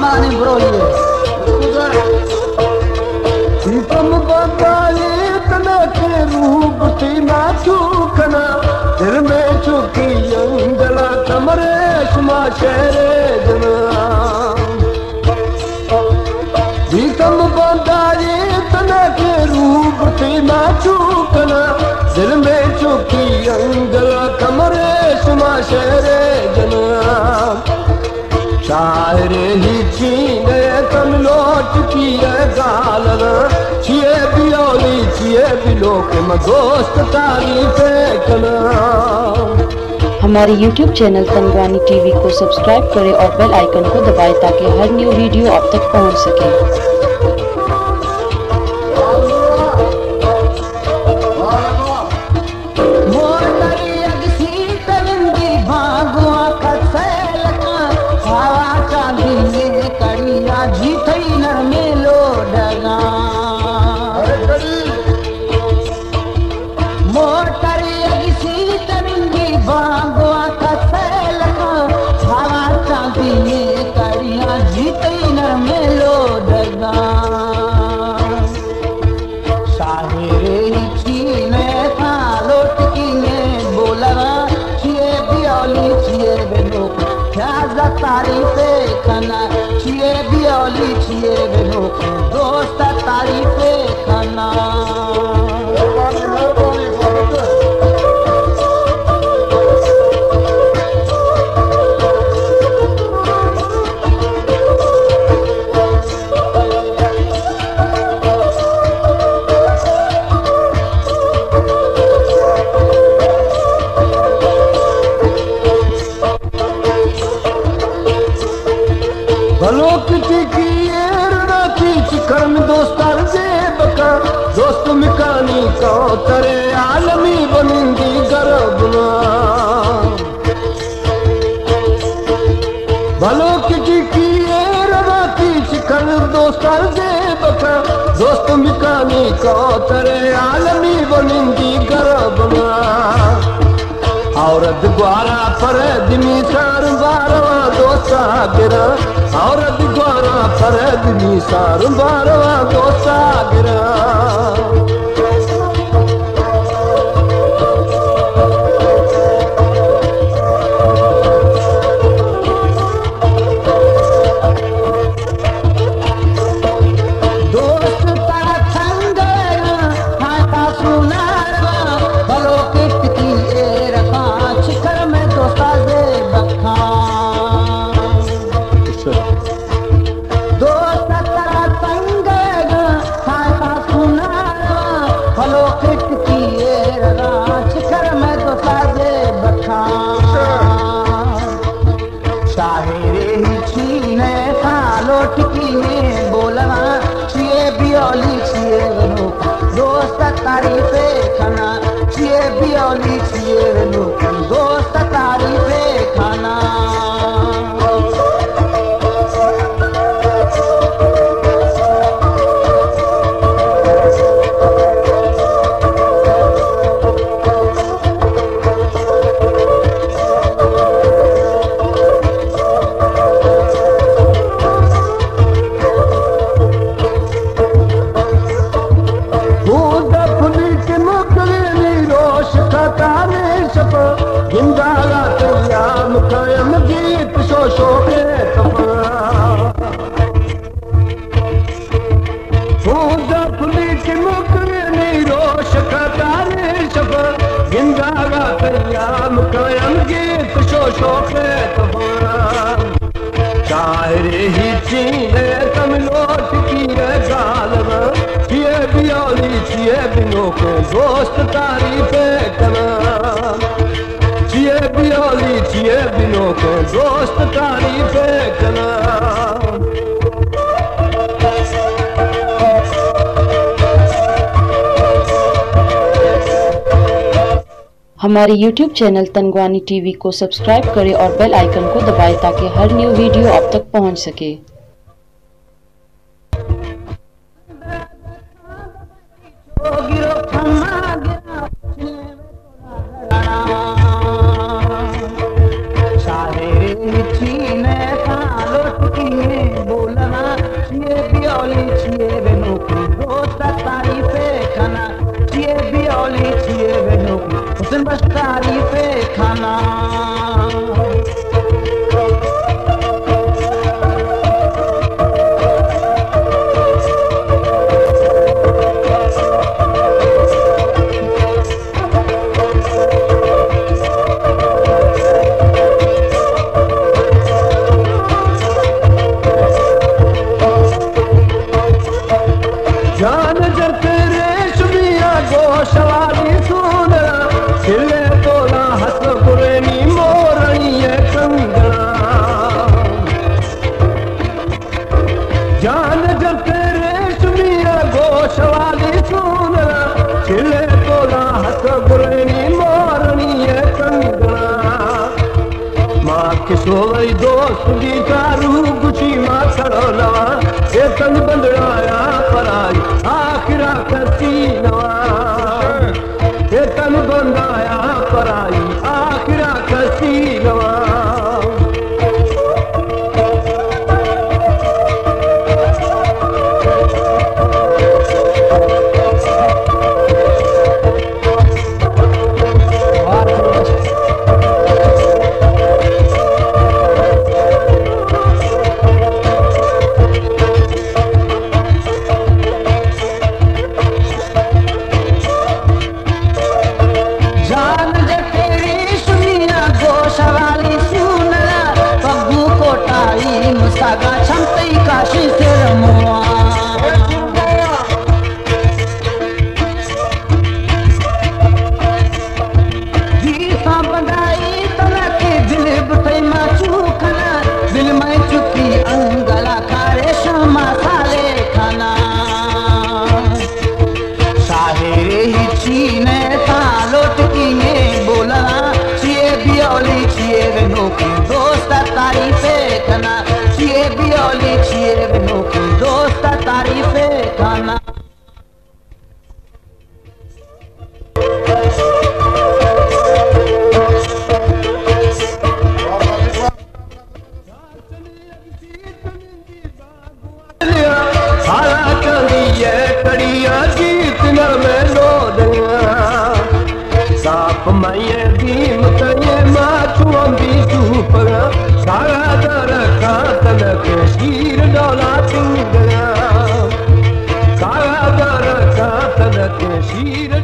मानी बुरो ये सीतम बताए तना के रूप तीना चूकना दिल में चुकी अंगला कमरे शुमा शेरे जना सीतम बताए तना के रूप तीना चूकना दिल में चुकी अंगला कमरे शुमा शेरे जना शायर ही छीने तम लौट की गालना छिए बियोली छिए बिलो के दोस्त तारीफे कना। हमारे YouTube चैनल तनगवानी टीवी को सब्सक्राइब करें और बेल आइकन को दबाएं ताकि हर न्यू वीडियो आप तक पहुंच सके। तारीफे खाना छिए बियोली छिए बेनो दोस्त तारीफे खाना। दोस्त मिकानी को तरे आलमी बनिंदी गरबना भलो की रवा की शिखर दोस्तर जे बका दोस्त मिकानी को तरे आलमी बनिंदी गरबना औरत ग्वारा पर दिनी सार बारवा दोस्ता गिरा औरत ग्वारा पर दिनी सार बारवा दोस्ता गिरा दोस्त तारीफे खाना छिए बियोली छिए दोस्त तारीफे खाना। शायरे ही चीने तम लौट की गालना छिए बियोली छिए बिनो के दोस्त तारीफे कना छिए बियोली छिए बिनो के दोस्त तारीफे कना। हमारे YouTube चैनल तनगवानी टीवी को सब्सक्राइब करें और बेल आइकन को दबाएं ताकि हर न्यू वीडियो आप तक पहुंच सके। सारे छीने का लुट की किशोरी दोस्त की कारू गुची मां खड़ो नवा ये तन बंदड़ाया पराई आखिरा कसी नवा ये तन बंदाया पराई आखिरा कसी नवा सागा छमतई काशी से रमुआ जी सा बंदाई तना के दिल बथई मा चूखना दिल में चुकी अंगला कारे शमा साले खाना साहेरे ही चीने ता लोट की ने बोला चिए बियोली चिए नोकी दोस्त तारीफे खाना चिए बियोली चिए नोकी दोस्त तारीफे खाना सारा चलिए कड़िया जीत न में लो दिया साप मैये भीम तये माचू अंबी सूपर सारा दर का तलक शीर डोला सिंह सारा दर का तलक शीर